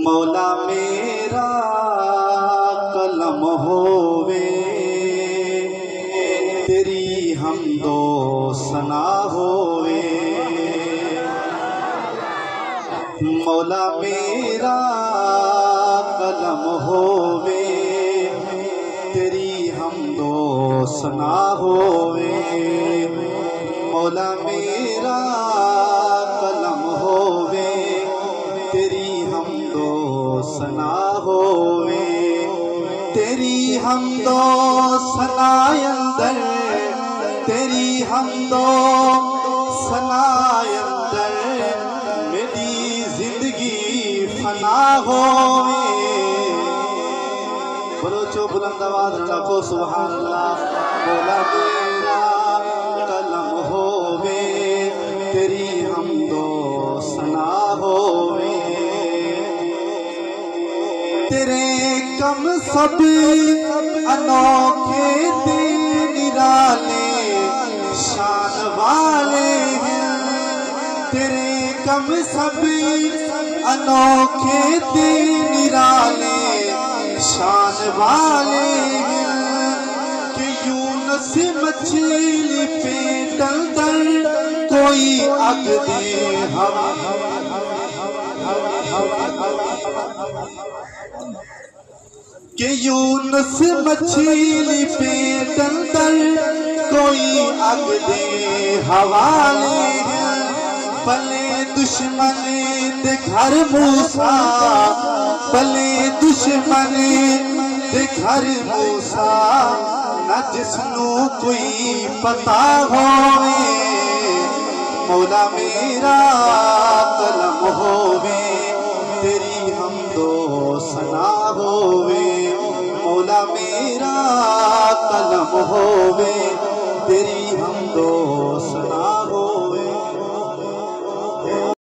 मौला मेरा कलम होवे, तेरी हमदो सना होवे। मौला मेरा कलम होवे, तेरी हमदो सना होवे। मौला मेरा कलम होवे, तेरी हमदो सना होवे। तेरी हमदो सना अंदर, तेरी हमदो सना अंदर मेरी जिंदगी फना होवे। बोलो चो बुलंद आवाज रखो सुभान अल्लाह। मौला मेरा कलम होवे, तेरी हमदो सना होवे। तेरे कम सब अनोखे ते निराले शान वाले हैं। तेरे कम सब अनोखे ते निराले शान वाले हैं। कि यूनुस मछली पे डल डल कोई अग दे हवा। कि यूनुस मछली पे डल डल कोई अग दे हवाले हैं। भले दुश्मन दे घर मूसा, भले दुश्मन दे घर मूसा, न जिसनू कोई पता होवे। मौला मेरा कलम होवे, तेरी हमदो सना होवे। मौला मेरा कलम होवे, तेरी